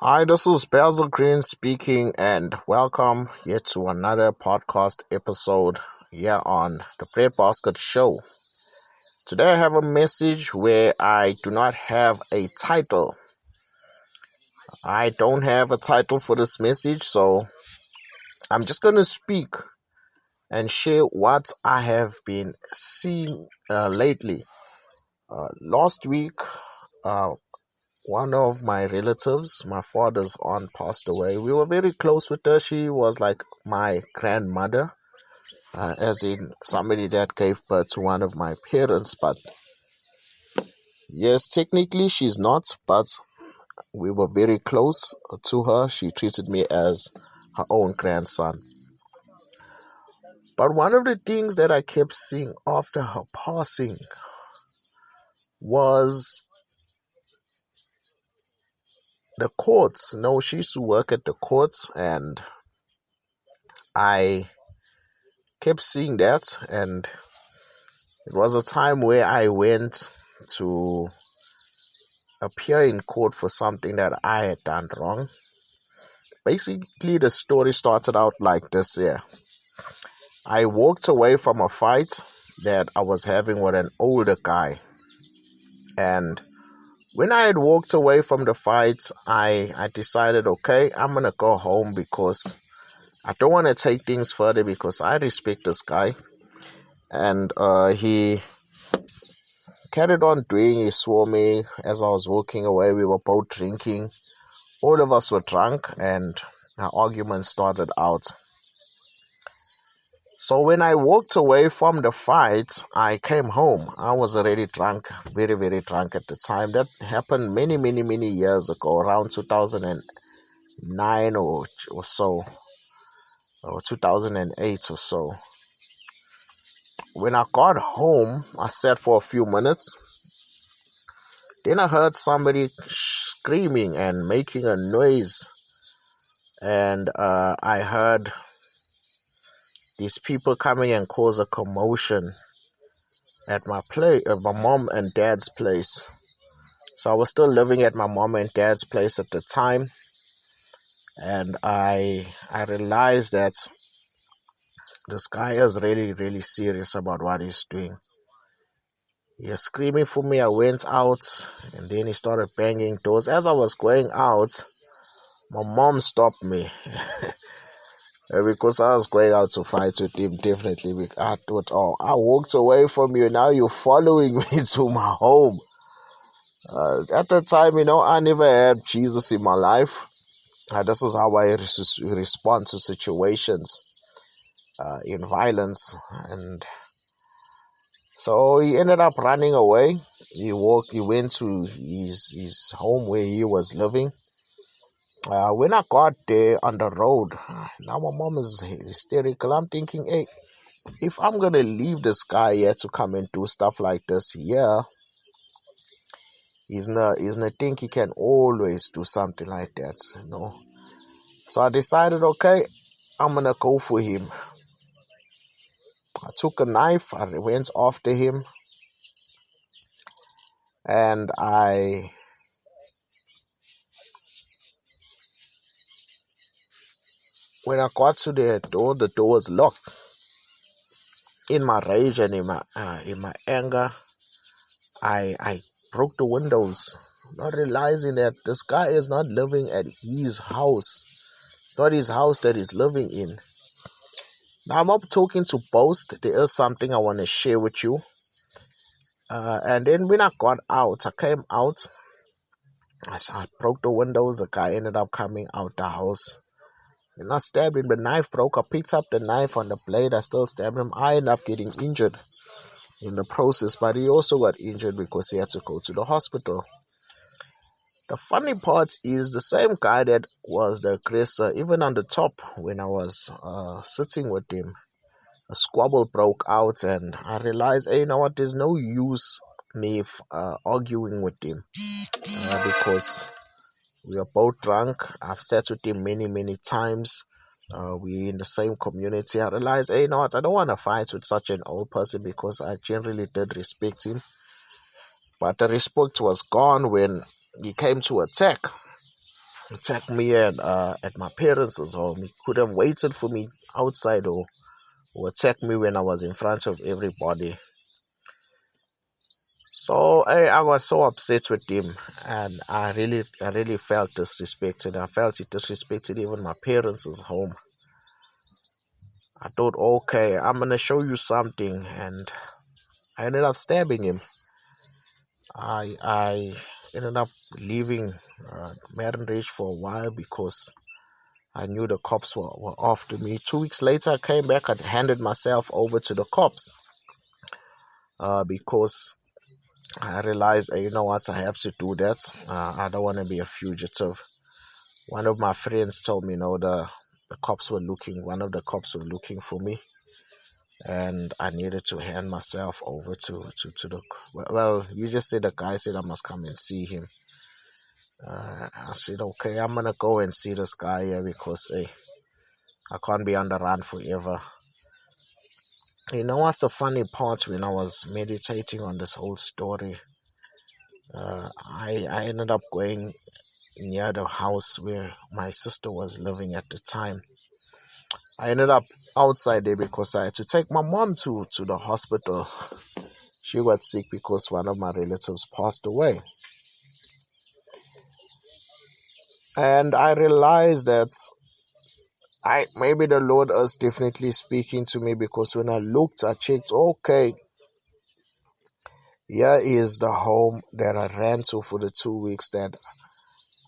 Hi, this is Basil Green speaking, and welcome yet to another podcast episode here on the Bread Basket Show. Today, I have a message where I do not have a title. I don't have a title for this message, so I'm just going to speak and share what I have been seeing lately. Last week, one of my relatives, my father's aunt, passed away. We were very close with her. She was like my grandmother, as in somebody that gave birth to one of my parents. But yes, technically she's not, but we were very close to her. She treated me as her own grandson. But one of the things that I kept seeing after her passing was the courts. No, she used to work at the courts, and I kept seeing that. And it was a time where I went to appear in court for something that I had done wrong. Basically, the story started out like this here. I walked away from a fight that I was having with an older guy. And when I had walked away from the fight, I decided, okay, I'm going to go home because I don't want to take things further because I respect this guy. And he carried on doing. He swore me as I was walking away. We were both drinking. All of us were drunk, and our argument started out. So when I walked away from the fight, I came home. I was already drunk, very, very drunk at the time. That happened many, many, many years ago, around 2009 or so, or 2008 or so. When I got home, I sat for a few minutes. Then I heard somebody screaming and making a noise. And I heard these people coming and cause a commotion at my mom and dad's place. So I was still living at my mom and dad's place at the time. And I realized that this guy is really, really serious about what he's doing. He was screaming for me. I went out, and then he started banging doors. As I was going out, my mom stopped me because I was going out to fight with him, definitely. I thought, I walked away from you. Now you're following me to my home. At the time, I never had Jesus in my life. This is how I respond to situations in violence. And so he ended up running away. He went to his home where he was living. When I got there on the road, now my mom is hysterical. I'm thinking, hey, if I'm going to leave this guy here to come and do stuff like this here, he's not think he can always do something like that, So I decided, okay, I'm going to go for him. I took a knife, I went after him, and when I got to the door was locked. In my rage and in my anger, I broke the windows, not realizing that this guy is not living at his house. It's not his house that he's living in. Now I'm not talking to boast. There is something I want to share with you. And then when I got out, I came out. I broke the windows. The guy ended up coming out the house. And I stabbed him. The knife broke. I picked up the knife on the blade. I still stabbed him. I ended up getting injured in the process, but he also got injured because he had to go to the hospital. The funny part is the same guy that was the aggressor, even on the top when I was sitting with him, a squabble broke out, and I realized, hey, you know what, there's no use me arguing with him because we are both drunk. I've sat with him many, many times. We're in the same community. I realized, hey, you know what, I don't want to fight with such an old person because I generally did respect him. But the respect was gone when he came to attack. attack me at my parents' home. He could have waited for me outside, or attack me when I was in front of everybody. So I was so upset with him, and I really felt disrespected. I felt he disrespected even my parents' home. I thought, okay, I'm gonna show you something, and I ended up stabbing him. I ended up leaving Madden Ridge for a while because I knew the cops were after me. 2 weeks later, I came back. I handed myself over to the cops because I realized, you know what, I have to do that. I don't want to be a fugitive. One of my friends told me, the cops were looking. One of the cops were looking for me, and I needed to hand myself over to the. Well, you just said the guy said I must come and see him. I said, okay, I'm gonna go and see this guy here because I can't be on the run forever. You know what's the funny part? When I was meditating on this whole story, I ended up going near the house where my sister was living at the time. I ended up outside there because I had to take my mom to the hospital. She got sick because one of my relatives passed away. And I realized that maybe the Lord is definitely speaking to me, because when I looked, I checked, okay, here is the home that I ran to for the 2 weeks that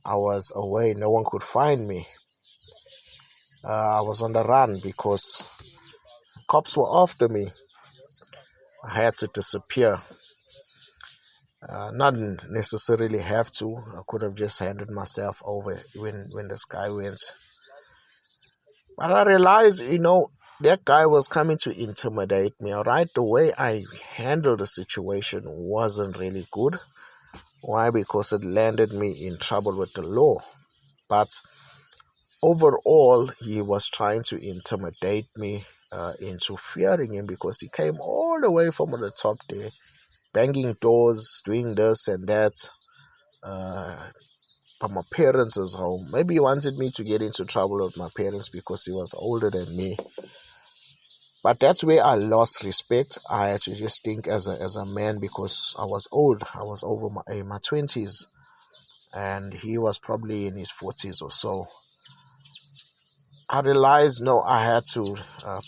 I was away. No one could find me. I was on the run because cops were after me. I had to disappear. Not necessarily have to. I could have just handed myself over when this guy went. But I realized, that guy was coming to intimidate me. All right, the way I handled the situation wasn't really good. Why? Because it landed me in trouble with the law. But overall, he was trying to intimidate me into fearing him, because he came all the way from the top there, banging doors, doing this and that. But my parents' home. Maybe he wanted me to get into trouble with my parents because he was older than me. But that's where I lost respect. I had to just think as a man, because I was old. I was over my 20s, and he was probably in his 40s or so. I realized, no, I had to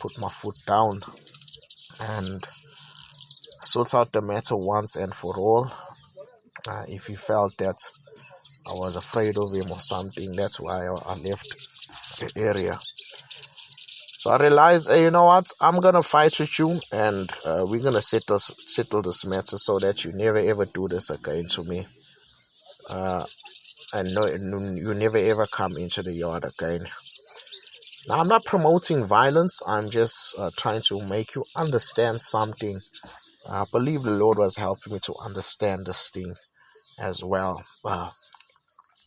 put my foot down and sort out the matter once and for all. If he felt that I was afraid of him or something, that's why I left the area. So I realized, hey, you know what? I'm gonna fight with you, and we're gonna settle this matter so that you never ever do this again to me. And no, you never ever come into the yard again. Now, I'm not promoting violence. I'm just trying to make you understand something. I believe the Lord was helping me to understand this thing as well.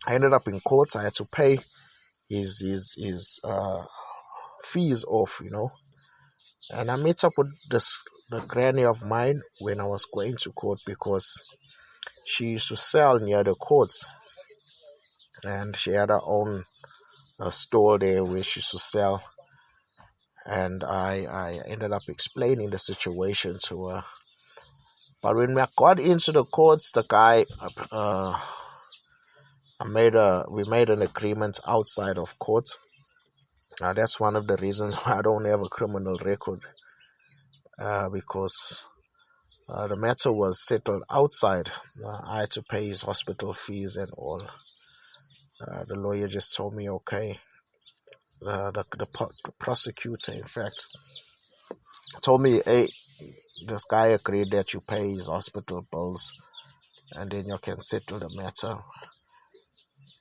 I ended up in court. I had to pay his fees off, And I met up with the granny of mine when I was going to court, because she used to sell near the courts, and she had her own store there where she used to sell. And I ended up explaining the situation to her. But when we got into the courts, the guy, we made an agreement outside of court. That's one of the reasons why I don't have a criminal record, because the matter was settled outside. I had to pay his hospital fees and all. The lawyer just told me, okay. The prosecutor, in fact, told me, hey, this guy agreed that you pay his hospital bills, and then you can settle the matter.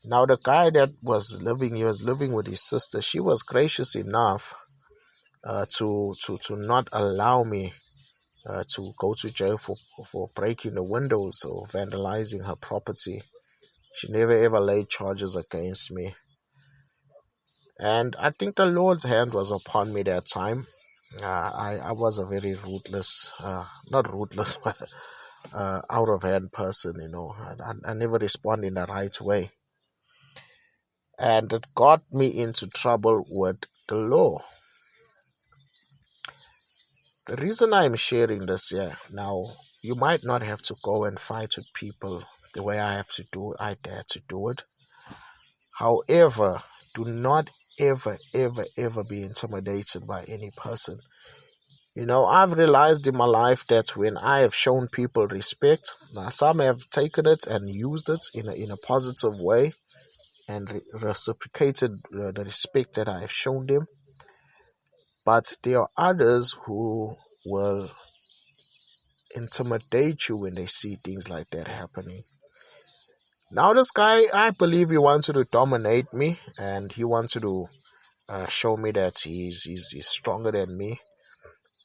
Now, the guy that was living with his sister. She was gracious enough to not allow me to go to jail for breaking the windows or vandalizing her property. She never ever laid charges against me. And I think the Lord's hand was upon me that time. I was a very ruthless, not ruthless, but out of hand person, I never respond in the right way. and it got me into trouble with the law. The reason I'm sharing this here now, you might not have to go and fight with people the way I have to do it. I dare to do it. However, do not ever be intimidated by any person. I've realized in my life that when I have shown people respect, now some have taken it and used it in a positive way and reciprocated the respect that I have shown them. But there are others who will intimidate you when they see things like that happening. Now this guy, I believe he wanted to dominate me, and he wanted to show me that he's stronger than me.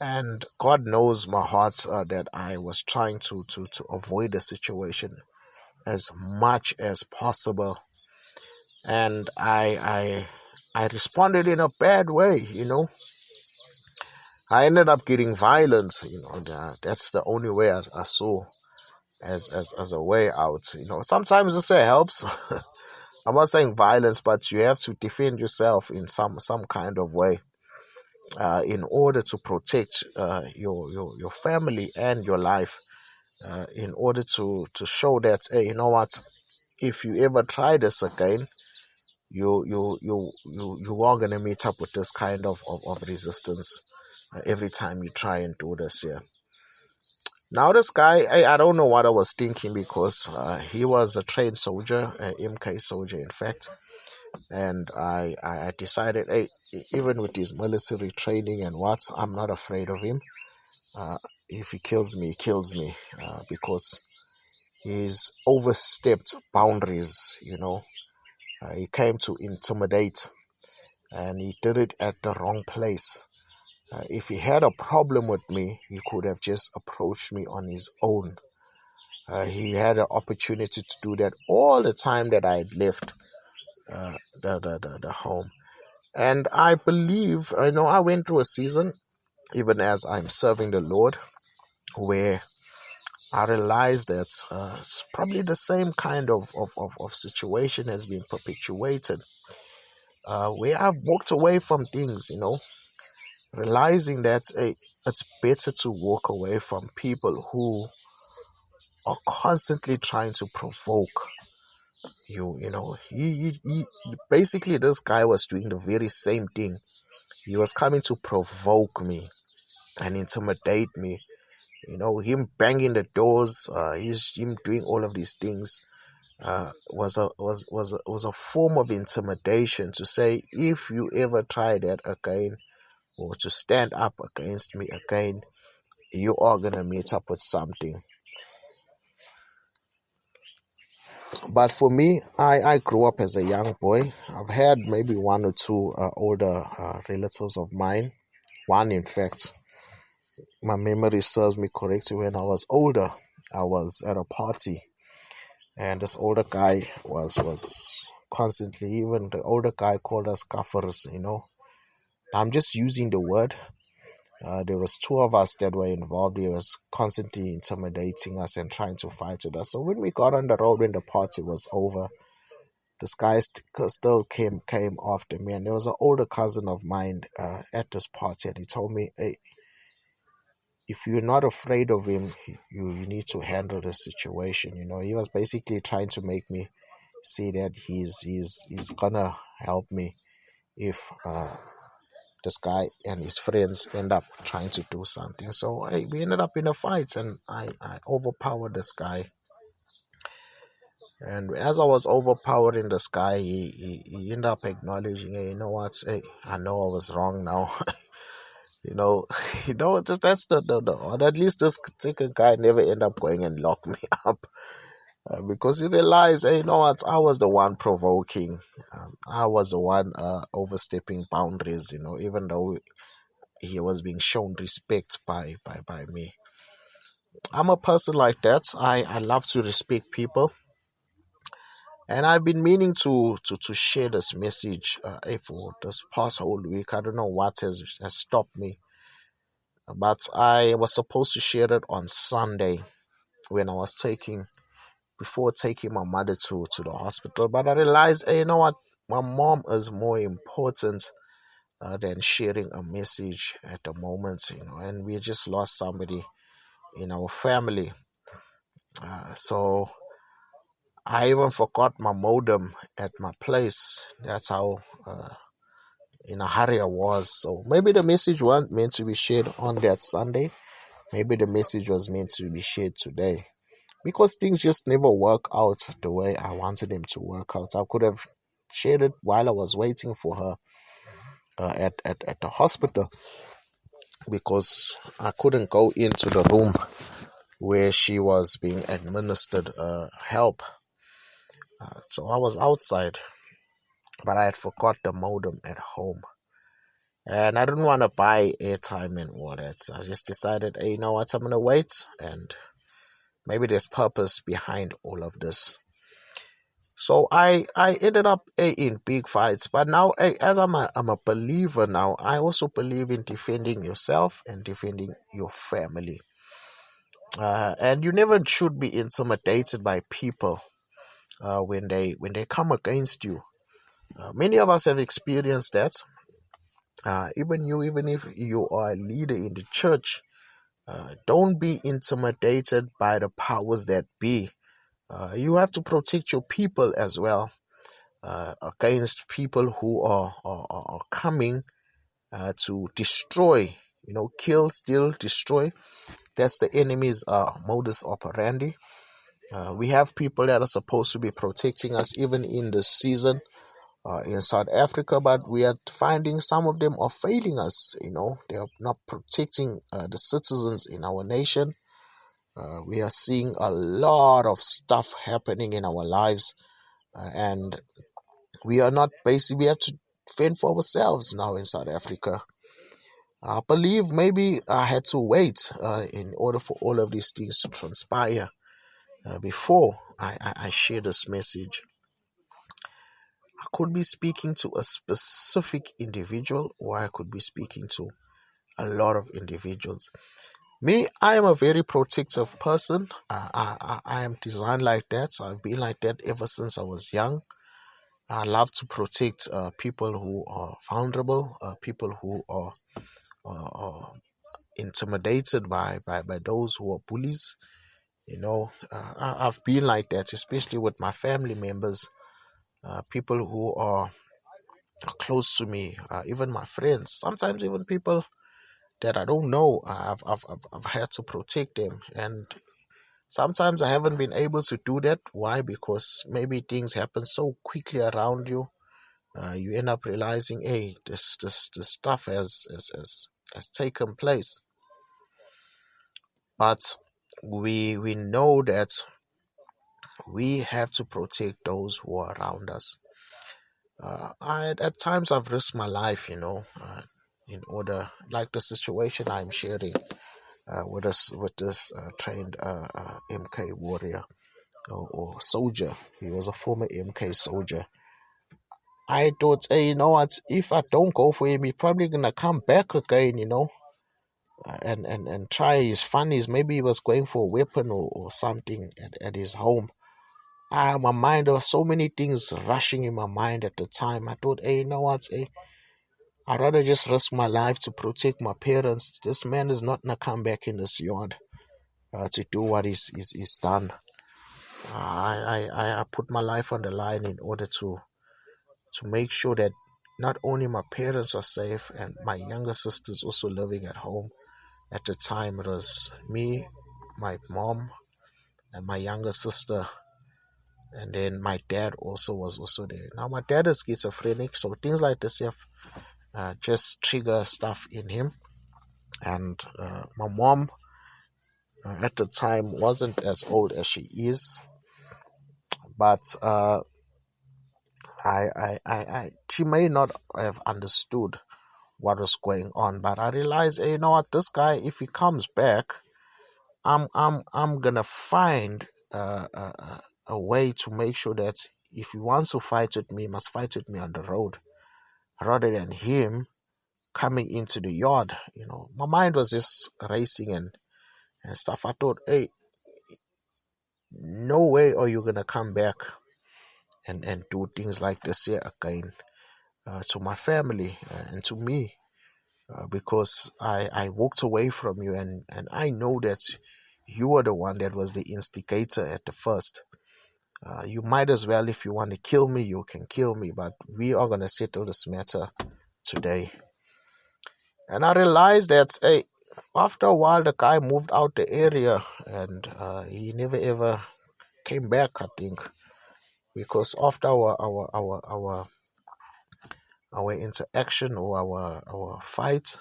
And God knows my heart that I was trying to avoid the situation as much as possible. And I responded in a bad way. I ended up getting violent. That's the only way I saw as a way out. Sometimes this helps. I'm not saying violence, but you have to defend yourself in some kind of way. In order to protect your family and your life, in order to show that, hey, you know what, if you ever try this again, you are gonna meet up with this kind of resistance every time you try and do this. Yeah. Now this guy, I don't know what I was thinking, because he was a trained soldier, a MK soldier, in fact. And I decided, hey, even with his military training and what, I'm not afraid of him. If he kills me, he kills me, because he's overstepped boundaries. He came to intimidate, and he did it at the wrong place. If he had a problem with me, he could have just approached me on his own. He had an opportunity to do that all the time that I had left the home. And I believe, I went through a season, even as I'm serving the Lord, where I realized that it's probably the same kind of situation has been perpetuated, where I've walked away from things, realizing that it's better to walk away from people who are constantly trying to provoke you. He basically, this guy was doing the very same thing. He was coming to provoke me and intimidate me. Him banging the doors, him doing all of these things was a form of intimidation, to say, if you ever try that again, or to stand up against me again, you are gonna meet up with something. But for me, I grew up as a young boy. I've had maybe one or two older relatives of mine. One, in fact, my memory serves me correctly, when I was older, I was at a party, and this older guy was constantly, even the older guy called us kafirs. I'm just using the word. There was two of us that were involved. He was constantly intimidating us and trying to fight with us. So when we got on the road, when the party was over, this guy still came after me. And there was an older cousin of mine at this party, and he told me, hey, if you're not afraid of him, you need to handle the situation. He was basically trying to make me see that he's gonna help me if this guy and his friends end up trying to do something. So we ended up in a fight, and I overpowered this guy. And as I was overpowering this guy, he ended up acknowledging, hey, you know what? Hey, I know I was wrong now. you know, that's or at least this second guy never ended up going and lock me up. Because he realized, hey, you know what, I was the one provoking. I was the one overstepping boundaries, even though he was being shown respect by me. I'm a person like that. I love to respect people. And I've been meaning to share this message for this past whole week. I don't know what has stopped me. But I was supposed to share it on Sunday, when I was before taking my mother to the hospital. But I realized, hey, you know what? my mom is more important than sharing a message at the moment, and we just lost somebody in our family. So I even forgot my modem at my place. That's how in a hurry I was. So maybe the message wasn't meant to be shared on that Sunday. Maybe the message was meant to be shared today. Because things just never work out the way I wanted them to work out. I could have shared it while I was waiting for her at the hospital, because I couldn't go into the room where she was being administered help. So I was outside, but I had forgot the modem at home. And I didn't want to buy airtime and all that. So I just decided, hey, you know what, I'm going to wait. And maybe there's purpose behind all of this. So I ended up in big fights. But now, as I'm a believer now, I also believe in defending yourself and defending your family. And you never should be intimidated by people when they come against you. Many of us have experienced that. Even if you are a leader in the church, don't be intimidated by the powers that be. You have to protect your people as well against people who are coming to destroy, kill, steal, destroy. That's the enemy's modus operandi. We have people that are supposed to be protecting us even in this season in South Africa, but we are finding some of them are failing us. They are not protecting the citizens in our nation. We are seeing a lot of stuff happening in our lives, and we are not we have to fend for ourselves now in South Africa. I believe maybe I had to wait in order for all of these things to transpire before I share this message. I could be speaking to a specific individual, or I could be speaking to a lot of individuals. Me, I am a very protective person. I am designed like that. So I've been like that ever since I was young. I love to protect people who are vulnerable, people who are intimidated by those who are bullies. I've been like that, especially with my family members, people who are close to me, even my friends, sometimes even people that I don't know. I've had to protect them, and sometimes I haven't been able to do that. Why? Because maybe things happen so quickly around you. You end up realizing, hey, this stuff has taken place. But we know that we have to protect those who are around us. At times I've risked my life, in order, like the situation I'm sharing with this trained MK warrior or soldier. He was a former MK soldier. I thought, hey, you know what? If I don't go for him, he's probably gonna come back again, and try his funnies. Maybe he was going for a weapon or something at his home. My mind, there were so many things rushing in my mind at the time. I thought, hey, you know what? Hey, I'd rather just risk my life to protect my parents. This man is not gonna come back in this yard to do what he's done. I put my life on the line in order to make sure that not only my parents are safe and my younger sister's also living at home. At the time, it was me, my mom, and my younger sister, and then my dad also was also there. Now my dad is schizophrenic, so things like this have just trigger stuff in him. And my mom at the time wasn't as old as she is, but she may not have understood what was going on. But I realized, hey, you know what, this guy, if he comes back, I'm gonna find a way to make sure that if he wants to fight with me, he must fight with me on the road rather than him coming into the yard. My mind was just racing and stuff. I thought, hey, no way are you gonna come back and do things like this here again to my family and to me, because I walked away from you, and I know that you were the one that was the instigator at the first. You might as well, if you want to kill me, you can kill me, but we are going to settle this matter today. And I realized that, hey, after a while, the guy moved out the area, and he never ever came back, I think, because after our interaction or our fight,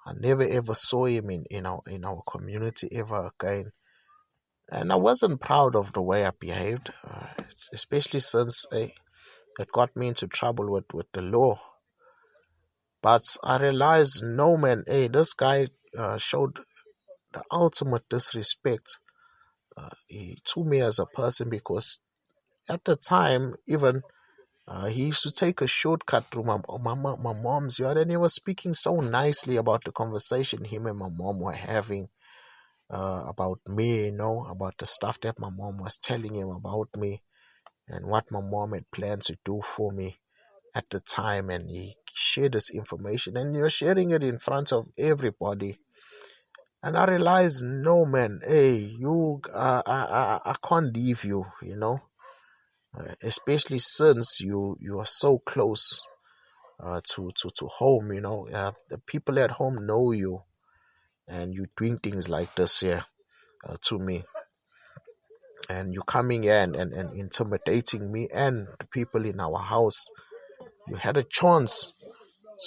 I never ever saw him in our community ever again. And I wasn't proud of the way I behaved, especially since it got me into trouble with the law. But I realized, no, man, hey, this guy showed the ultimate disrespect to me as a person, because at the time, even he used to take a shortcut through my mom's yard, and he was speaking so nicely about the conversation him and my mom were having about me, about the stuff that my mom was telling him about me and what my mom had planned to do for me at the time. And he shared this information, and you're sharing it in front of everybody. And I realized, no, man, hey, I can't leave you, especially since you are so close to home, the people at home know you, and you doing things like this here to me, and you coming here and intimidating me and the people in our house. You had a chance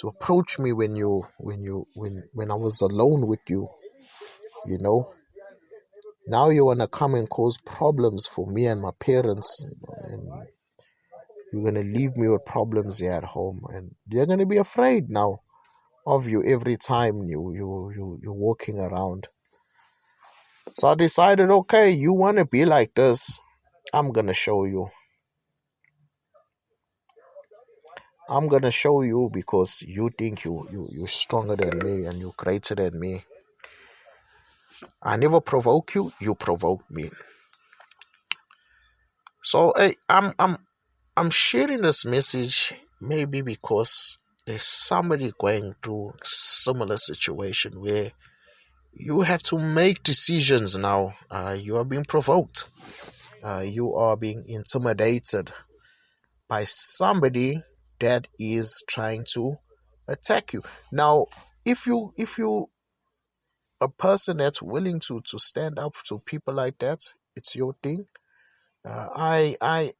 to approach me when I was alone with you, you know. Now you wanna come and cause problems for me and my parents, and you're gonna leave me with problems here at home, and they're gonna be afraid now of you every time you're walking around. So I decided, okay, you wanna be like this, I'm gonna show you. I'm gonna show you, because you think you're stronger than me and you're greater than me. I never provoke you, you provoke me. So hey, I'm sharing this message maybe because there's somebody going through similar situation where you have to make decisions now. You are being provoked. You are being intimidated by somebody that is trying to attack you. Now, if you a person that's willing to stand up to people like that, it's your thing. I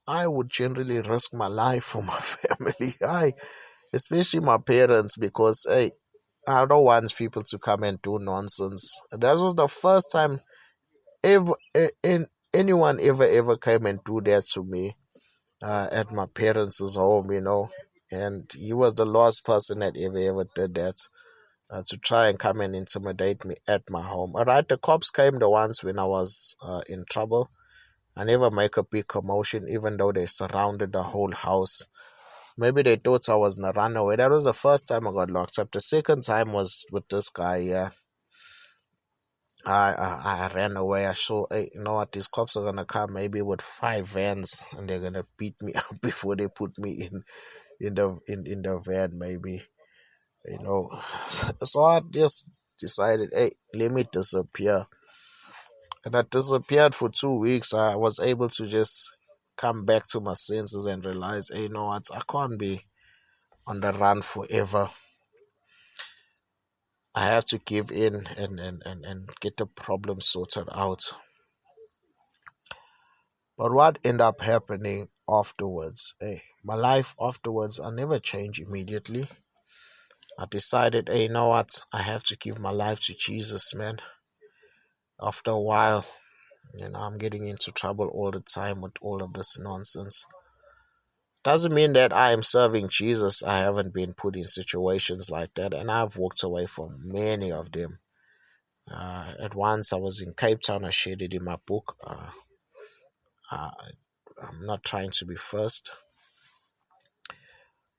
would generally risk my life for my family. Especially my parents, because hey, I don't want people to come and do nonsense. That was the first time ever anyone ever came and do that to me at my parents' home, and he was the last person that ever did that. To try and come and intimidate me at my home. All right, the cops came the once when I was in trouble. I never make a big commotion, even though they surrounded the whole house. Maybe they thought I was in a runaway. That was the first time I got locked up. The second time was with this guy. Yeah, I ran away. I saw, hey, you know what? These cops are gonna come, maybe with 5 vans, and they're gonna beat me up before they put me in the van, maybe. So I just decided, hey, let me disappear. And I disappeared for 2 weeks. I was able to just come back to my senses and realize, hey, you know what, I can't be on the run forever. I have to give in and get the problem sorted out. But what ended up happening afterwards, hey, my life afterwards, I never changed immediately. I decided, hey, you know what, I have to give my life to Jesus, man. After a while, I'm getting into trouble all the time with all of this nonsense. Doesn't mean that I am serving Jesus. I haven't been put in situations like that, and I've walked away from many of them. At once, I was in Cape Town. I shared it in my book. I'm not trying to be first.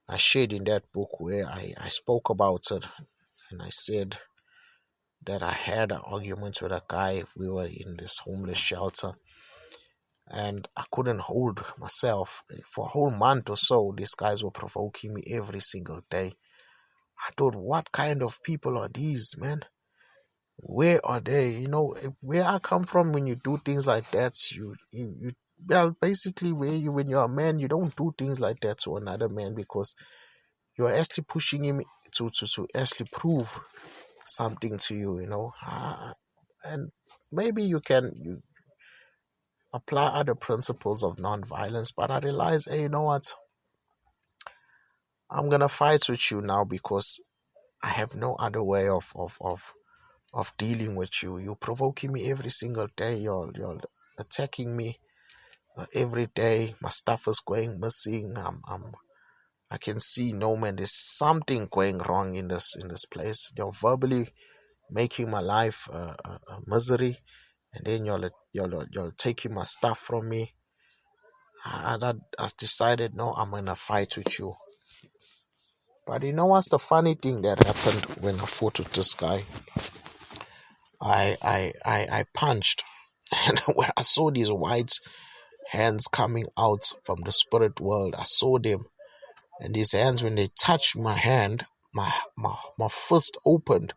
I shared in that book where I spoke about it, and I said that I had an argument with a guy. We were in this homeless shelter, and I couldn't hold myself. For a whole month or so, these guys were provoking me every single day. I thought, what kind of people are these, man? Where are they? Where I come from, when you do things like that, well, basically, when you're a man, you don't do things like that to another man, because you are actually pushing him to actually prove something to you, and maybe you apply other principles of non-violence, but I realize, hey, you know what? I'm gonna fight with you now, because I have no other way of dealing with you. You're provoking me every single day. You're attacking me every day. My stuff is going missing. I can see, no, man, there's something going wrong in this place. You're verbally making my life a misery, and then you're taking my stuff from me. I decided, no, I'm gonna fight with you. But you know what's the funny thing that happened when I fought with this guy? I punched, and when I saw these white hands coming out from the spirit world, I saw them, and these hands, when they touched my hand, my fist opened,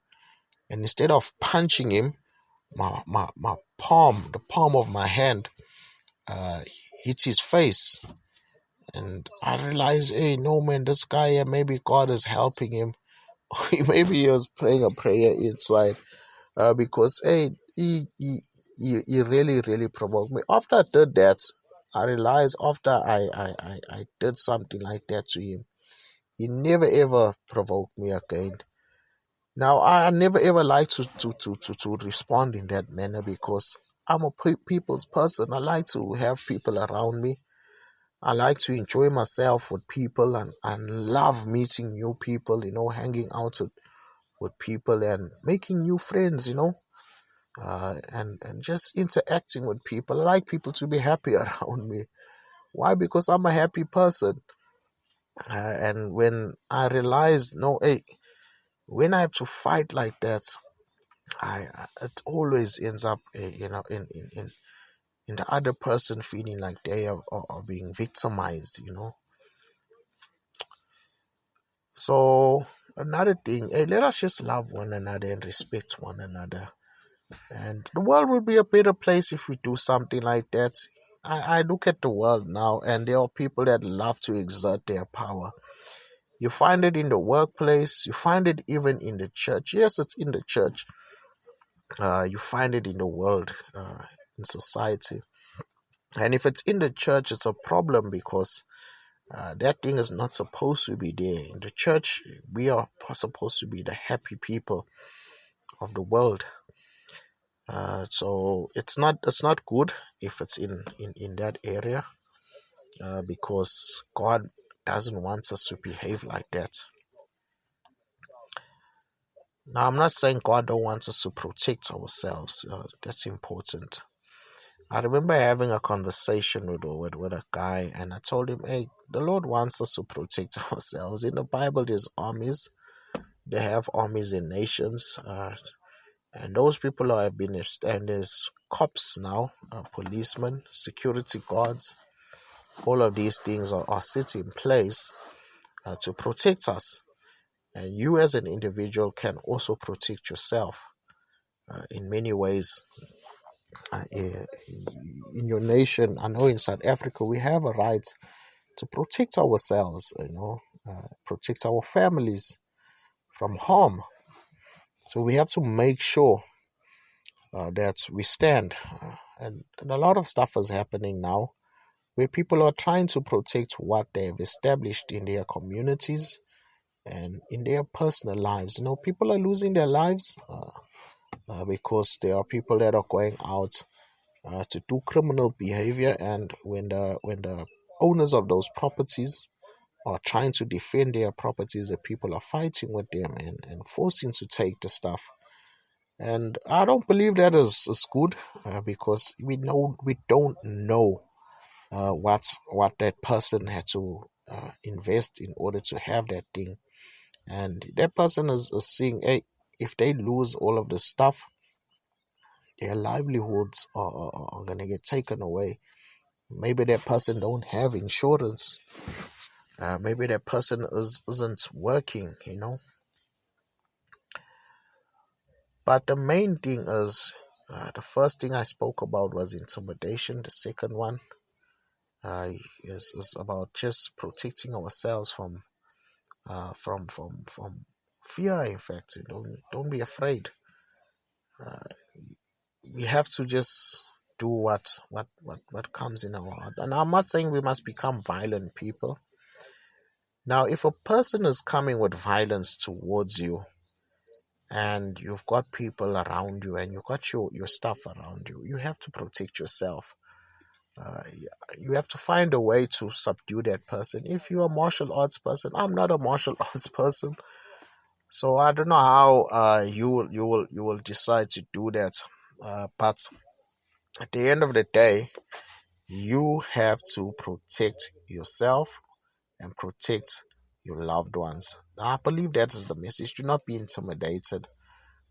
and instead of punching him, my palm, the palm of my hand, hit his face. And I realized, hey, no, man, this guy, maybe God is helping him. Maybe he was praying a prayer inside, because, hey, he really, really provoked me. After I did that, I realized, after I did something like that to him, he never ever provoked me again. Now, I never ever like to respond in that manner, because I'm a people's person. I like to have people around me. I like to enjoy myself with people, and love meeting new people, hanging out with people and making new friends, and just interacting with people. I like people to be happy around me. Why? Because I'm a happy person. And when I realized, no, hey, when I have to fight like that, it always ends up, in the other person feeling like they are being victimized. So another thing, hey, let us just love one another and respect one another. And the world will be a better place if we do something like that. I look at the world now, and there are people that love to exert their power. You find it in the workplace. You find it even in the church. Yes, it's in the church. You find it in the world, in society. And if it's in the church, it's a problem, because that thing is not supposed to be there. In the church, we are supposed to be the happy people of the world. So it's not good if it's in that area, because God doesn't want us to behave like that. Now, I'm not saying God don't want us to protect ourselves. That's important. I remember having a conversation with a guy, and I told him, hey, the Lord wants us to protect ourselves. In the Bible, there's armies. They have armies in nations. And those people have been and there's cops now, policemen, security guards. All of these things are set in place to protect us. And you as an individual can also protect yourself in many ways. In your nation, I know in South Africa, we have a right to protect ourselves, protect our families from harm. So we have to make sure that we stand. And a lot of stuff is happening now, where people are trying to protect what they've established in their communities and in their personal lives. People are losing their lives because there are people that are going out to do criminal behavior, and when the owners of those properties are trying to defend their properties, the people are fighting with them and forcing to take the stuff. And I don't believe that is good, because we don't know what that person had to invest in order to have that thing. And that person is seeing, hey, if they lose all of the stuff, their livelihoods are going to get taken away. Maybe that person don't have insurance. Maybe that person isn't working, But the main thing is, the first thing I spoke about was intimidation. The second one uh, is about just protecting ourselves from fear. In fact, don't be afraid. Uh, we have to just do what comes in our heart. And I'm not saying we must become violent people. Now, if a person is coming with violence towards you, and you've got people around you, and you've got your stuff around you, you have to protect yourself. Uh, you have to find a way to subdue that person. If you're a martial arts person, I'm not a martial arts person, so I don't know how you will decide to do that. But at the end of the day, you have to protect yourself and protect your loved ones. I believe that is the message. Do not be intimidated.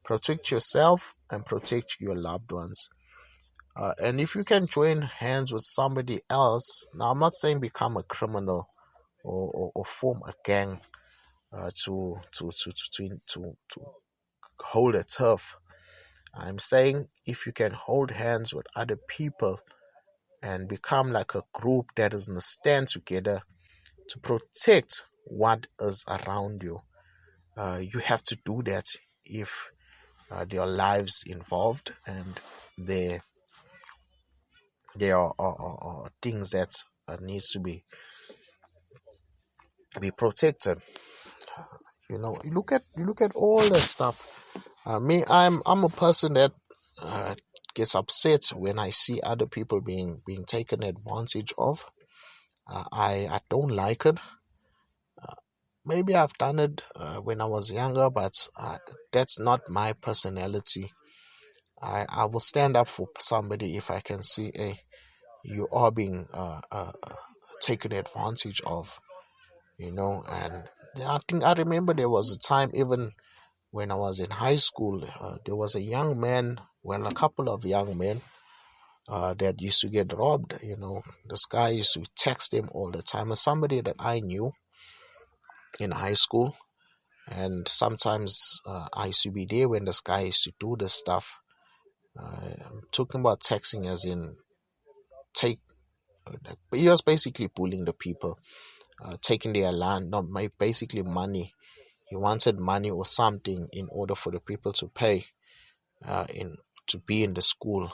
Protect yourself and protect your loved ones. And if you can join hands with somebody else, now I'm not saying become a criminal or form a gang to hold a turf. I'm saying if you can hold hands with other people and become like a group that is in a stand together to protect what is around you, you have to do that if there are lives involved and there are things that needs to be protected. You look at all that stuff. Me, I'm a person that gets upset when I see other people being taken advantage of. I don't like it. Maybe I've done it when I was younger, but that's not my personality. I will stand up for somebody if I can see, hey, you are being taken advantage of, And I think I remember there was a time, even when I was in high school, there was a young man, well, a couple of young men that used to get robbed. This guy used to text him all the time, as somebody that I knew in high school. And sometimes I used to be there when this guy used to do this stuff. I'm talking about texting as in take. He was basically bullying the people, taking their land, not basically money. He wanted money or something in order for the people to pay in to be in the school.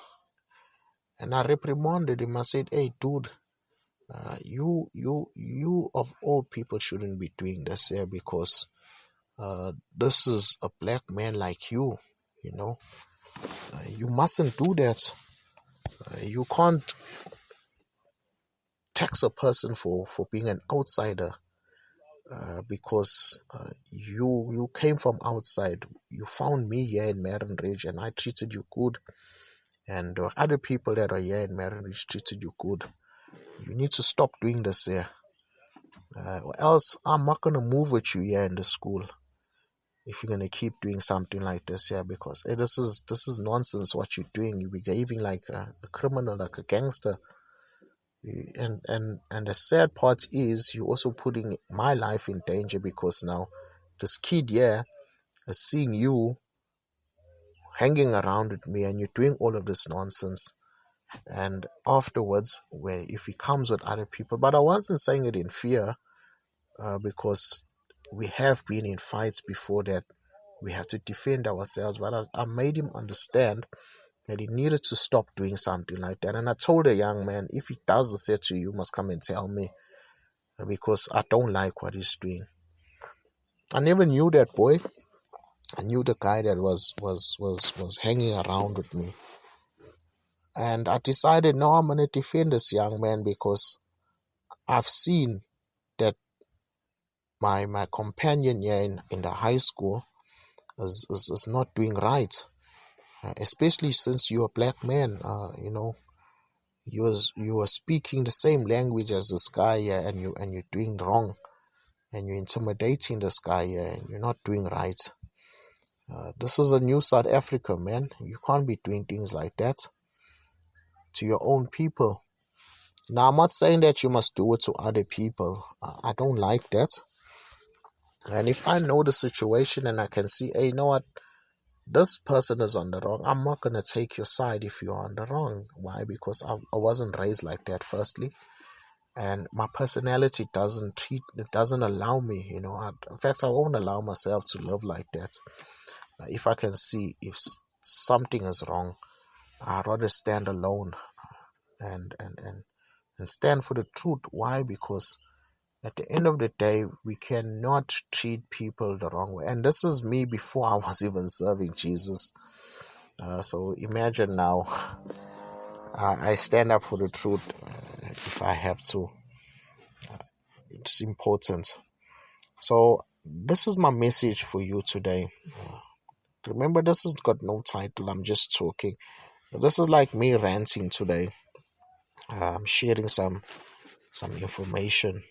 And I reprimanded him. I said, "Hey, dude, you of all people shouldn't be doing this here because this is a black man like you. You know, you mustn't do that. You can't tax a person for being an outsider because you came from outside. You found me here in Marin Ridge and I treated you good, and other people that are here in Marin Ridge treated you good. You need to stop doing this here, or else I'm not gonna move with you here in the school if you're gonna keep doing something like this here, because hey, this is nonsense what you're doing. You're behaving like a criminal, like a gangster. And the sad part is you're also putting my life in danger, because now this kid here is seeing you hanging around with me and you're doing all of this nonsense. And afterwards, where if he comes with other people, but I wasn't saying it in fear, because we have been in fights before that we had to defend ourselves. But I made him understand that he needed to stop doing something like that. And I told the young man, if he does this to you, you must come and tell me, because I don't like what he's doing. I never knew that boy. I knew the guy that was hanging around with me. And I decided, no, I'm going to defend this young man, because I've seen that my companion here in the high school is not doing right. Especially since you're a black man, you are speaking the same language as this guy here, and you're doing wrong, and you're intimidating this guy here, and you're not doing right. This is a new South Africa, man. You can't be doing things like that to your own people. Now, I'm not saying that you must do it to other people. I don't like that. And if I know the situation and I can see, hey, you know what, this person is on the wrong, I'm not going to take your side if you're on the wrong. Why? Because I wasn't raised like that, firstly. And my personality doesn't allow me, in fact, I won't allow myself to live like that. If I can see if something is wrong, I'd rather stand alone and stand for the truth. Why? Because at the end of the day, we cannot treat people the wrong way. And this is me before I was even serving Jesus. So imagine now, I stand up for the truth if I have to. It's important. So this is my message for you today. Remember, this has got no title. I'm just talking. This is like me ranting today. I'm sharing some information.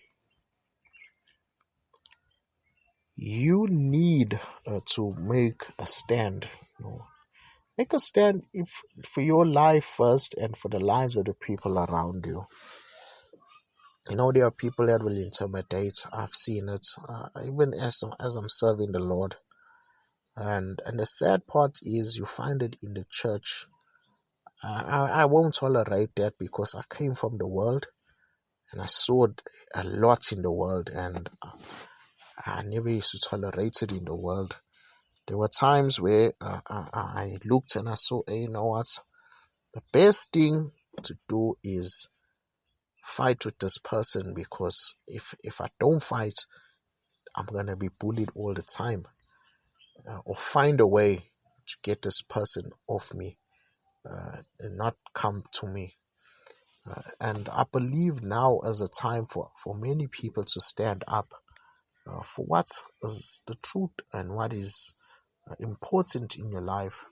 You need to make a stand. Make a stand for your life first and for the lives of the people around you. There are people that will intimidate. I've seen it, even as I'm serving the Lord. And the sad part is you find it in the church. I won't tolerate that because I came from the world and I saw a lot in the world, and I never used to tolerate it in the world. There were times where I looked and I saw, hey, you know what? The best thing to do is fight with this person, because if I don't fight, I'm going to be bullied all the time. Or find a way to get this person off me and not come to me. And I believe now is a time for many people to stand up for what is the truth and what is important in your life.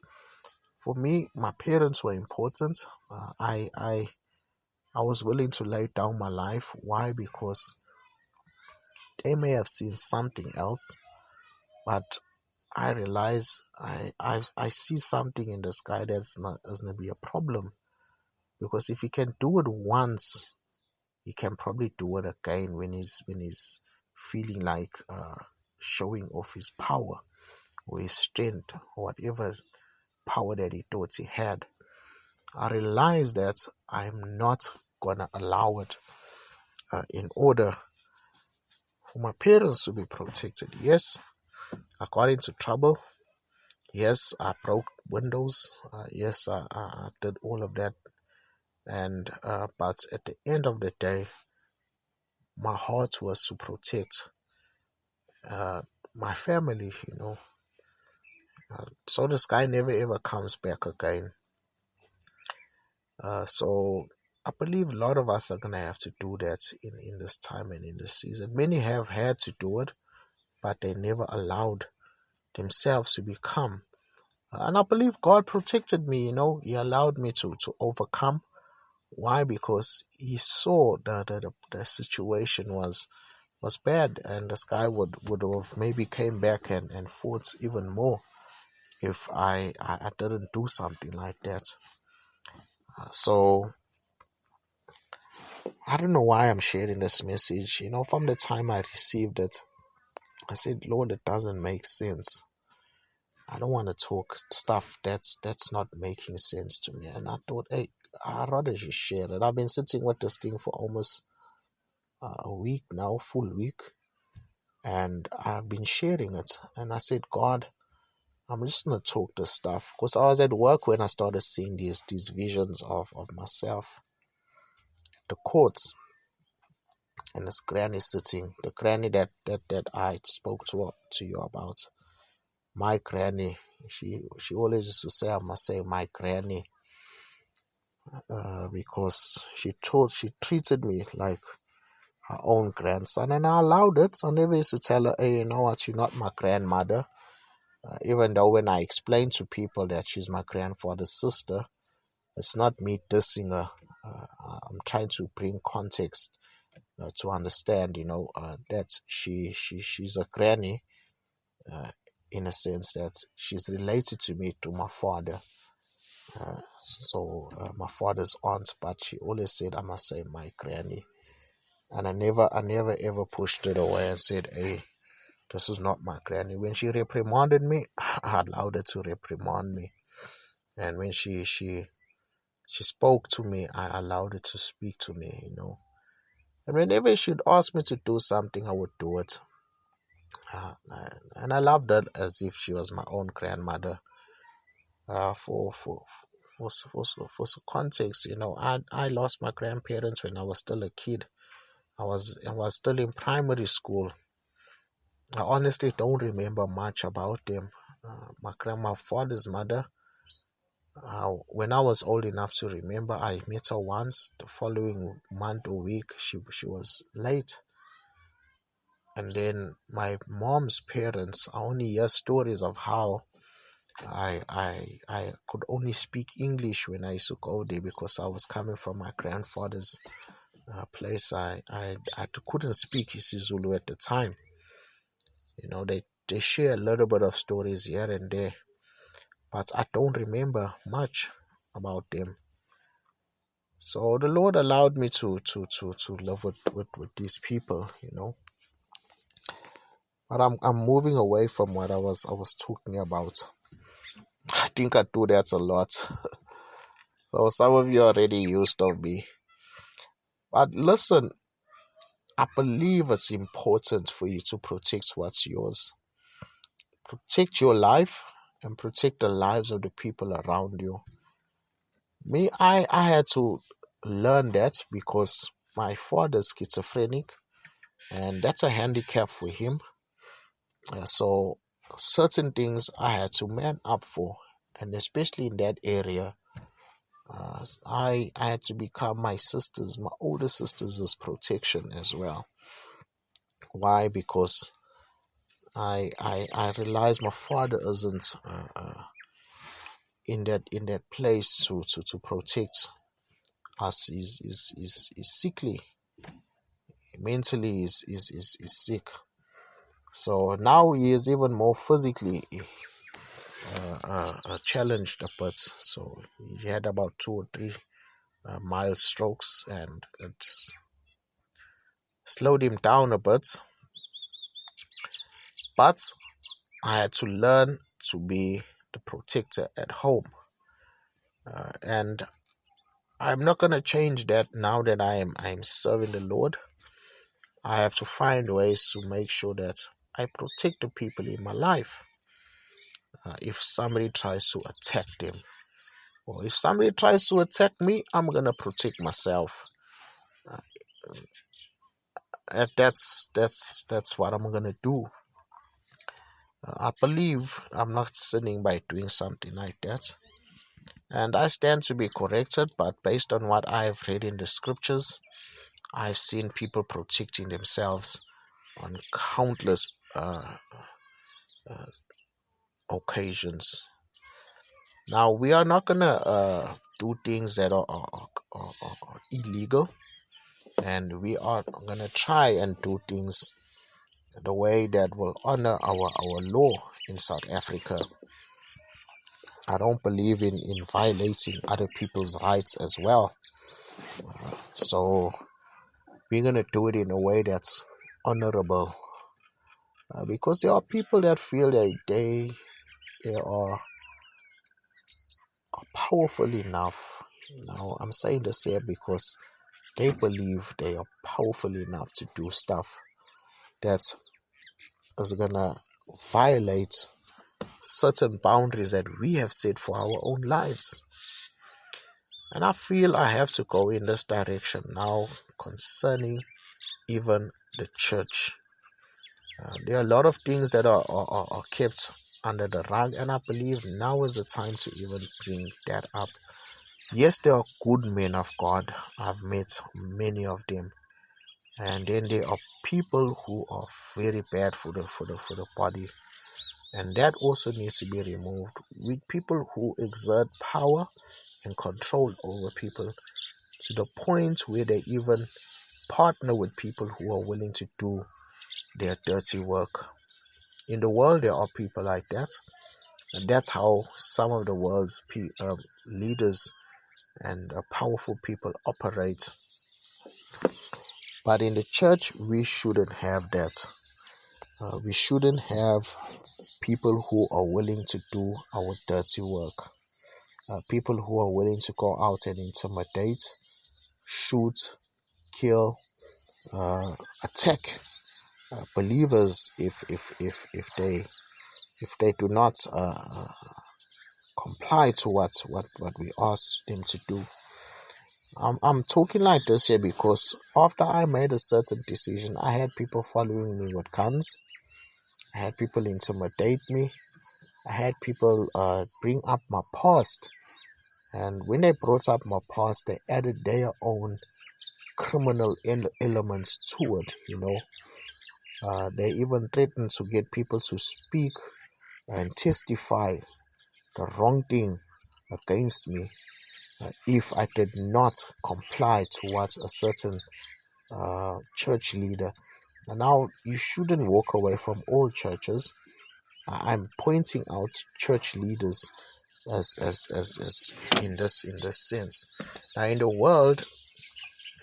For me, my parents were important. I was willing to lay down my life. Why? Because they may have seen something else, but I realize I see something in the sky that's not going to be a problem. Because if he can do it once, he can probably do it again when he's feeling like showing off his power or his strength or whatever power that he thought he had. I realize that I'm not gonna allow it. In order for my parents to be protected, yes, I got into trouble. Yes, I broke windows. Yes, I did all of that. And but at the end of the day, my heart was to protect my family, so this guy never ever comes back again. So I believe a lot of us are going to have to do that in this time and in this season. Many have had to do it, but they never allowed themselves to become. And I believe God protected me, He allowed me to overcome. Why? Because He saw that the situation was bad, and this guy would have maybe came back and fought even more if I didn't do something like that. So I don't know why I'm sharing this message. From the time I received it, I said, Lord, it doesn't make sense. I don't want to talk stuff that's not making sense to me. And I thought, hey, I'd rather just share it. I've been sitting with this thing for almost a week now, full week. And I've been sharing it. And I said, God, I'm just going to talk this stuff. Because I was at work when I started seeing these visions of myself. The courts. And this granny sitting. The granny that I spoke to you about. My granny. She always used to say I must say my granny. Because she treated me like her own grandson. And I allowed it. I never used to tell her, hey, you know what, you're not my grandmother. Even though when I explain to people that she's my grandfather's sister, it's not me dissing her. I'm trying to bring context to understand, that she's a granny in a sense that she's related to me, to my father. So my father's aunt, but she always said I must say my granny. And I never ever pushed it away and said, hey, this is not my granny. When she reprimanded me, I allowed her to reprimand me. And when she spoke to me, I allowed her to speak to me, And whenever she'd ask me to do something, I would do it. And I loved her as if she was my own grandmother. For some context, I lost my grandparents when I was still a kid. I was still in primary school. I honestly don't remember much about them. My father's mother, when I was old enough to remember, I met her once. The following month or week, she was late. And then my mom's parents, I only hear stories of how I could only speak English when I used to go there because I was coming from my grandfather's place. I couldn't speak isiZulu at the time. They share a little bit of stories here and there, but I don't remember much about them. So the Lord allowed me to live with these people, But I'm moving away from what I was talking about. I think I do that a lot. So some of you are already used of me. But listen, I believe it's important for you to protect what's yours. Protect your life and protect the lives of the people around you. Me, I had to learn that because my father's schizophrenic, and that's a handicap for him. So certain things I had to man up for, and especially in that area, I had to become my older sister's protection as well. Why? Because I realized my father isn't in that place to protect us. Is sickly, mentally is sick. So now he is even more physically challenged a bit. So he had about 2 or 3 mild strokes, and it's slowed him down a bit. But I had to learn to be the protector at home, and I'm not gonna change that now that I'm serving the Lord. I have to find ways to make sure that I protect the people in my life. If somebody tries to attack them, or if somebody tries to attack me, I'm gonna protect myself. That's what I'm gonna do. I believe I'm not sinning by doing something like that, and I stand to be corrected. But based on what I've read in the scriptures, I've seen people protecting themselves on countless occasions. Now, we are not gonna do things that are illegal, and we are gonna try and do things the way that will honor our law in South Africa. I don't believe in violating other people's rights as well. So we're gonna do it in a way that's honorable, because there are people that feel that they are powerful enough. Now, I'm saying this here because they believe they are powerful enough to do stuff that is gonna violate certain boundaries that we have set for our own lives. And I feel I have to go in this direction now concerning even the church. There are a lot of things that are kept under the rug, and I believe now is the time to even bring that up. Yes, there are good men of God. I've met many of them, and then there are people who are very bad for the body, and that also needs to be removed. With people who exert power and control over people to the point where they even partner with people who are willing to do their dirty work. In the world, there are people like that, and that's how some of the world's leaders and powerful people operate. But in the church, we shouldn't have that. We shouldn't have people who are willing to do our dirty work. People who are willing to go out and intimidate, shoot, kill, attack believers if they do not comply to what we ask them to do. I'm talking like this here because after I made a certain decision, I had people following me with guns. I had people intimidate me. I had people bring up my past. And when they brought up my past, they added their own criminal elements to it, They even threatened to get people to speak and testify the wrong thing against me if I did not comply to what a certain church leader. And now you shouldn't walk away from all churches. I'm pointing out church leaders as in this sense. Now in the world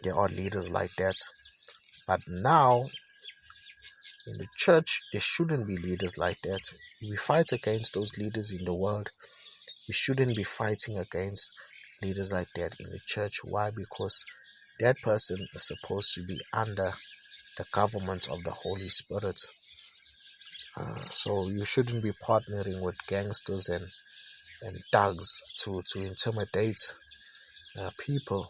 there are leaders like that, but now in the church there shouldn't be leaders like that. We fight against those leaders in the world. We shouldn't be fighting against leaders like that in the church. Why? Because that person is supposed to be under the government of the Holy Spirit. So you shouldn't be partnering with gangsters and thugs to intimidate people,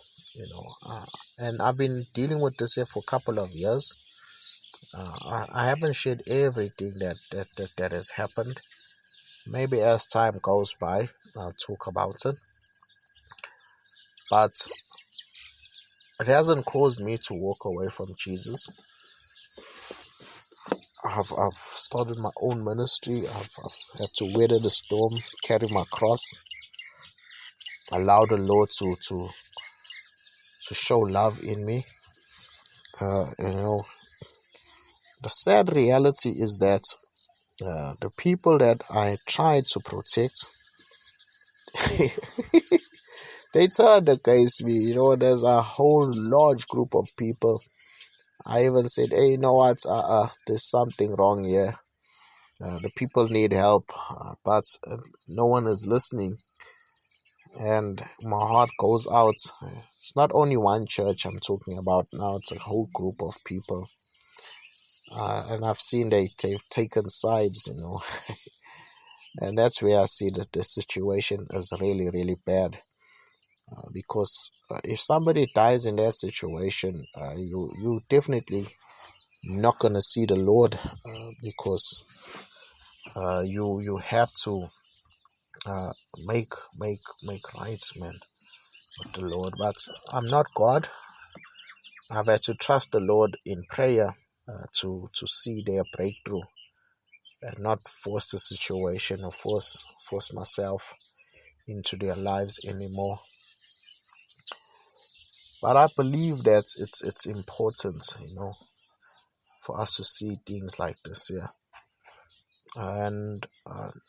and I've been dealing with this here for a couple of years. I haven't shared everything that has happened. Maybe as time goes by, I'll talk about it. But it hasn't caused me to walk away from Jesus. I've started my own ministry. I've had to weather the storm, carry my cross, allow the Lord to show love in me. The sad reality is that the people that I try to protect, they turned against me. There's a whole large group of people. I even said, hey, you know what? There's something wrong here. The people need help, but no one is listening. And my heart goes out. It's not only one church I'm talking about now. It's a whole group of people. And I've seen they've taken sides, And that's where I see that the situation is really, really bad. Because if somebody dies in that situation, you definitely not gonna see the Lord, because you have to make right, man, with the Lord. But I'm not God. I've had to trust the Lord in prayer to see their breakthrough, and not force the situation or force myself into their lives anymore. But I believe that it's important, for us to see things like this here. And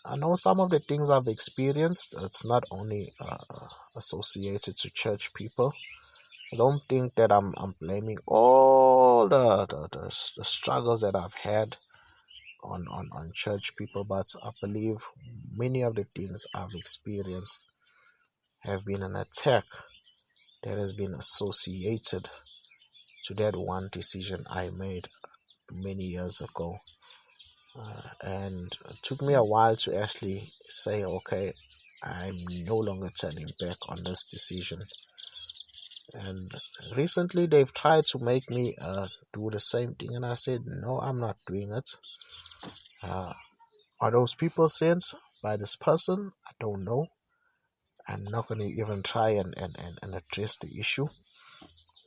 I know some of the things I've experienced, it's not only associated to church people. I don't think that I'm blaming all the struggles that I've had on church people, but I believe many of the things I've experienced have been an attack that has been associated to that one decision I made many years ago. And it took me a while to actually say, okay, I'm no longer turning back on this decision. And recently they've tried to make me do the same thing, and I said, no, I'm not doing it. Are those people sent by this person? I don't know. I'm not going to even try and address the issue.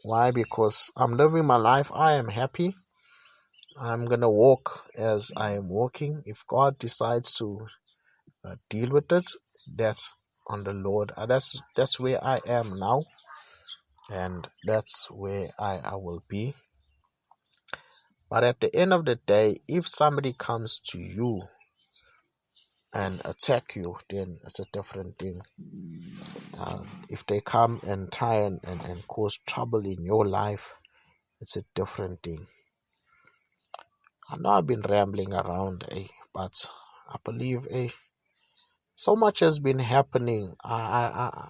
Why? Because I'm living my life. I am happy. I'm going to walk as I am walking. If God decides to deal with it, that's on the Lord. That's where I am now, and that's where I will be. But at the end of the day, if somebody comes to you and attack you, then it's a different thing. If they come and try and cause trouble in your life, it's a different thing. I know I've been rambling around, but I believe so much has been happening. I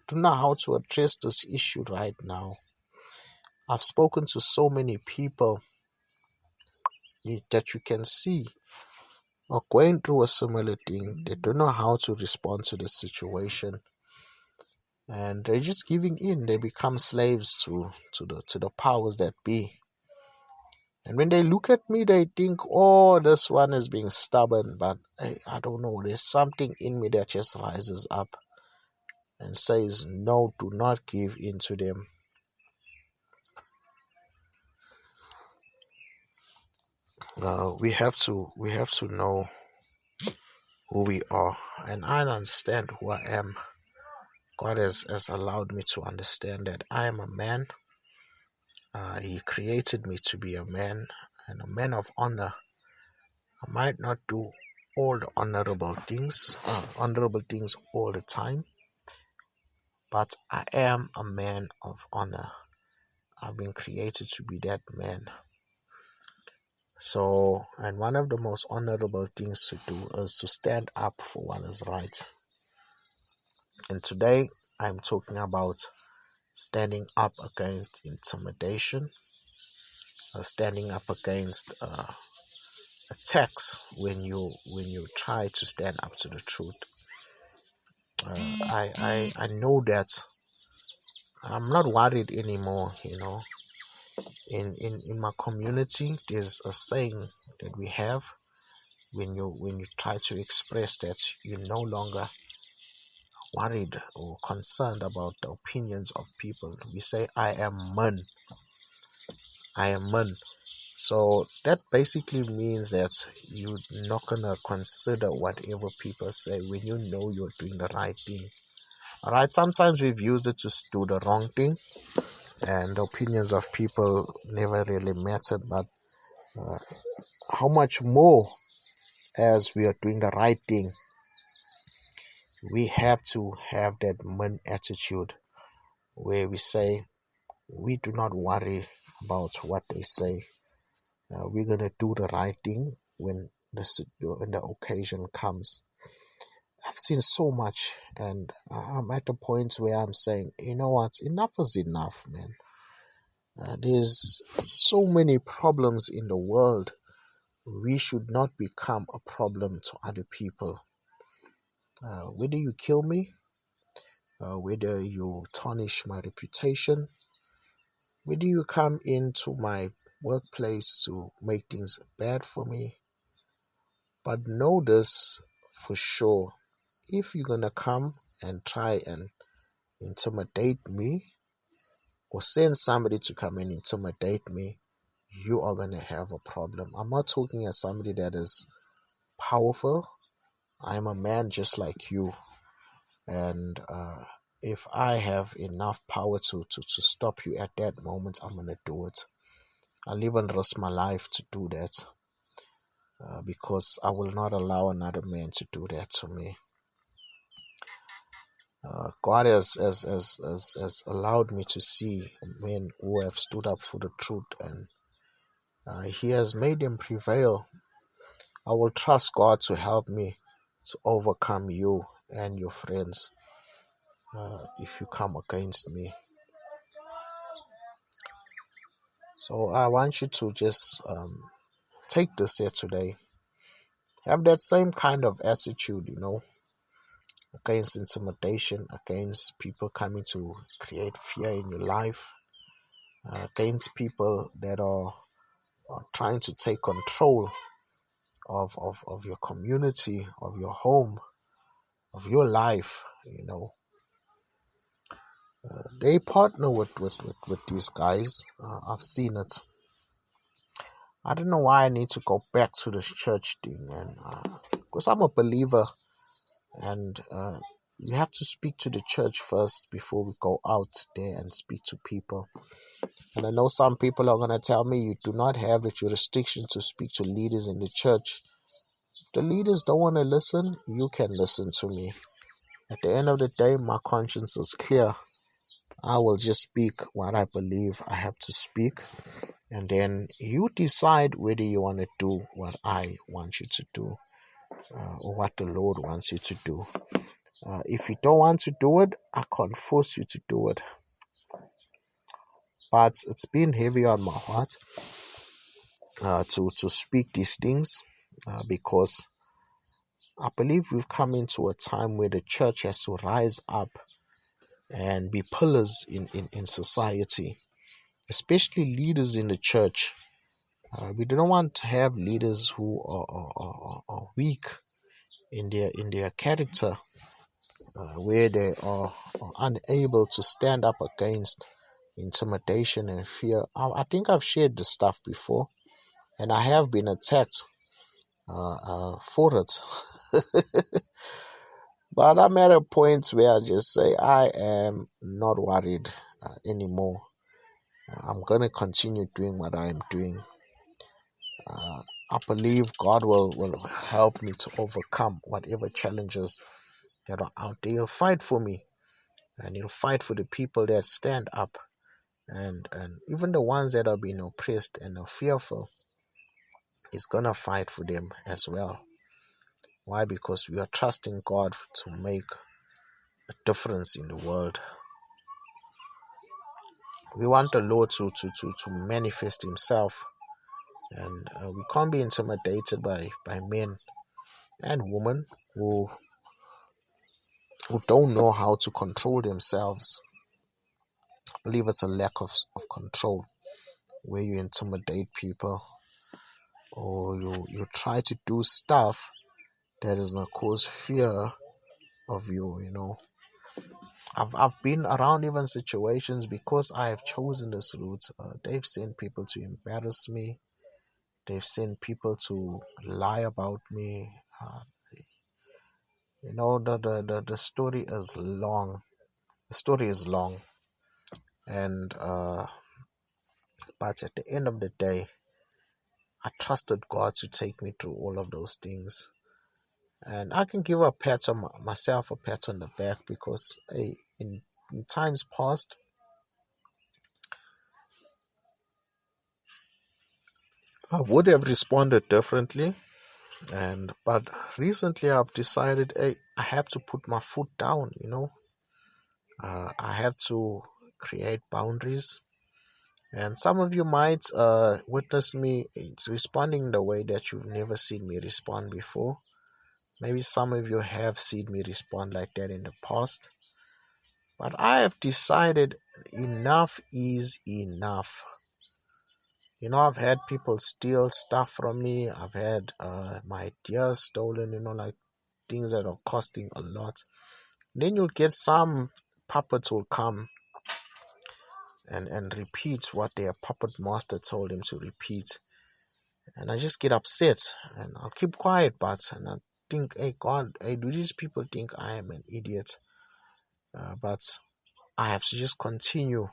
don't know how to address this issue right now. I've spoken to so many people that you can see are going through a similar thing. They don't know how to respond to the situation, and they're just giving in. They become slaves to the powers that be. And when they look at me, they think, oh, this one is being stubborn. But I don't know. There's something in me that just rises up and says, no, do not give in to them. We have to know who we are. And I understand who I am. God has allowed me to understand that I am a man. He created me to be a man, and a man of honor. I might not do all the honorable things all the time, but I am a man of honor. I've been created to be that man. So, and one of the most honorable things to do is to stand up for what is right. And today, I'm talking about standing up against intimidation, standing up against attacks when you try to stand up to the truth. I know that I'm not worried anymore. In my community, there's a saying that we have when you try to express that you're no longer worried or concerned about the opinions of people. We say, I am man. I am man. So that basically means that you're not going to consider whatever people say when you know you're doing the right thing. All right, sometimes we've used it to do the wrong thing, and the opinions of people never really mattered. But how much more as we are doing the right thing, we have to have that man attitude where we say, we do not worry about what they say. We're going to do the right thing when the occasion comes. I've seen so much, and I'm at the point where I'm saying, you know what, enough is enough, man. There's so many problems in the world. We should not become a problem to other people. Whether you kill me, whether you tarnish my reputation, whether you come into my workplace to make things bad for me. But know this for sure. If you're going to come and try and intimidate me or send somebody to come and intimidate me, you are going to have a problem. I'm not talking as somebody that is powerful. I'm a man just like you. And if I have enough power to stop you at that moment, I'm going to do it. I'll even risk my life to do that because I will not allow another man to do that to me. God has allowed me to see men who have stood up for the truth, and He has made them prevail. I will trust God to help me to overcome you and your friends if you come against me. So I want you to just take this here today. Have that same kind of attitude, against intimidation, against people coming to create fear in your life, against people that are trying to take control of your community, of your home, of your life. They partner with these guys. I've seen it. I don't know why I need to go back to this church thing, and because I'm a believer, and you have to speak to the church first before we go out there and speak to people. And I know some people are going to tell me you do not have the jurisdiction to speak to leaders in the church. the leaders don't want to listen, you can listen to me. At the end of the day, my conscience is clear. I will just speak what I believe I have to speak, and then you decide whether you want to do what I want you to do, or what the Lord wants you to do. If you don't want to do it, I can't force you to do it. But it's been heavy on my heart to speak these things, because I believe we've come into a time where the church has to rise up and be pillars in society, especially leaders in the church. We don't want to have leaders who are weak in their character, where they are unable to stand up against intimidation and fear. I think I've shared this stuff before, and I have been attacked for it. But I'm at a point where I just say I am not worried anymore. I'm going to continue doing what I am doing. I believe God will help me to overcome whatever challenges that are out there. He'll fight for me, and He'll fight for the people that stand up, and even the ones that are being oppressed and are fearful. He's going to fight for them as well. Why? Because we are trusting God to make a difference in the world. We want the Lord to manifest Himself, and we can't be intimidated by men and women who don't know how to control themselves. I believe it's a lack of control, where you intimidate people, or you try to do stuff that is going to cause fear of you. I've been around even situations, because I have chosen this route. They've sent people to embarrass me. They've sent people to lie about me. The story is long. The story is long, and but at the end of the day, I trusted God to take me through all of those things. And I can give myself a pat on the back, because in times past, I would have responded differently. But recently I've decided, I have to put my foot down. I have to create boundaries. And some of you might witness me responding the way that you've never seen me respond before. Maybe some of you have seen me respond like that in the past. But I have decided enough is enough. I've had people steal stuff from me. I've had my ideas stolen, like things that are costing a lot. Then you'll get some puppets will come and repeat what their puppet master told him to repeat. And I just get upset, and I'll keep quiet, and I think, hey God, do these people think I am an idiot? But I have to just continue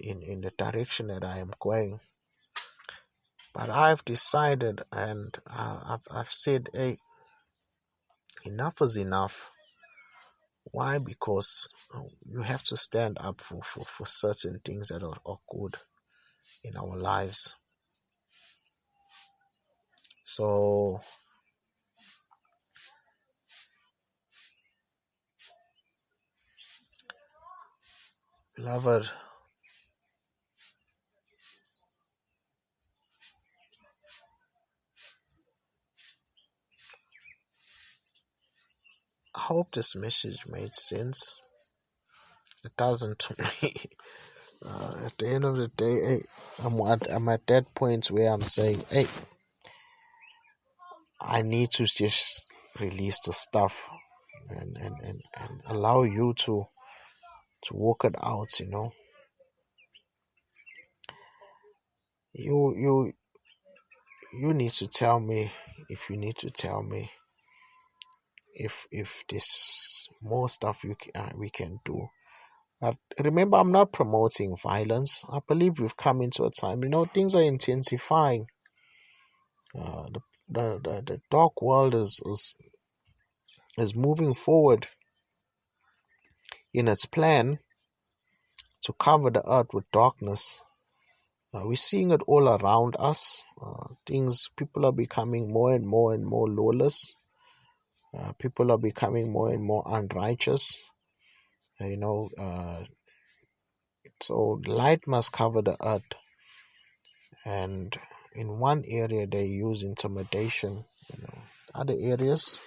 in the direction that I am going. But I've decided, and I've said, hey, enough is enough. Why? Because you have to stand up for certain things that are good in our lives. So, beloved, I hope this message made sense. It doesn't to me. At the end of the day, hey, I'm at that point where I'm saying, hey, I need to just release the stuff and allow you to work it out. You need to tell me, if you need to tell me, if there's more stuff we can do. But remember, I'm not promoting violence. I believe we've come into a time, things are intensifying. the dark world is moving forward in its plan to cover the earth with darkness. We're seeing it all around us. People are becoming more and more lawless. People are becoming more and more unrighteous. So light must cover the earth. And in one area they use intimidation. Other areas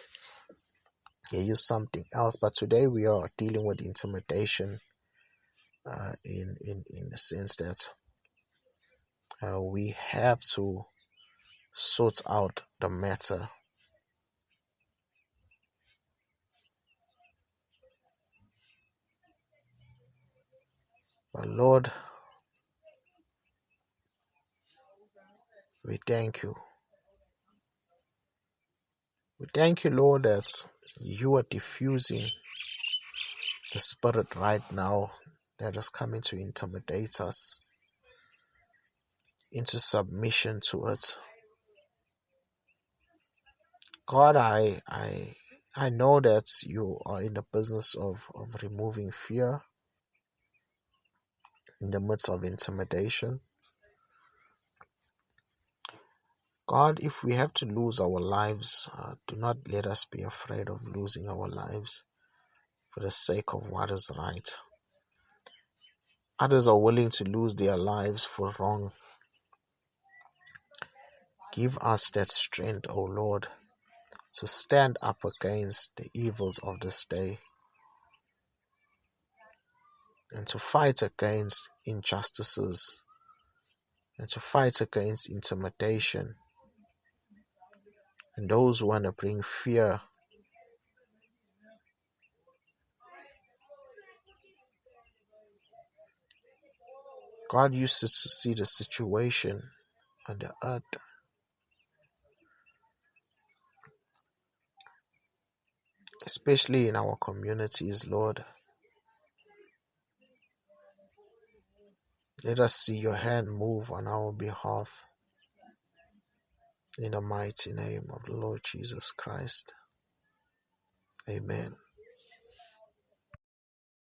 they use something else. But today we are dealing with intimidation in the sense that we have to sort out the matter. But Lord, we thank you. We thank you, Lord, that you are diffusing the spirit right now that is coming to intimidate us into submission to it. God, I know that you are in the business of removing fear in the midst of intimidation. God, if we have to lose our lives, do not let us be afraid of losing our lives for the sake of what is right. Others are willing to lose their lives for wrong. Give us that strength, O Lord, to stand up against the evils of this day and to fight against injustices and to fight against intimidation and those who want to bring fear. God uses to see the situation on the earth, especially in our communities, Lord. Let us see your hand move on our behalf. In the mighty name of the Lord Jesus Christ. Amen.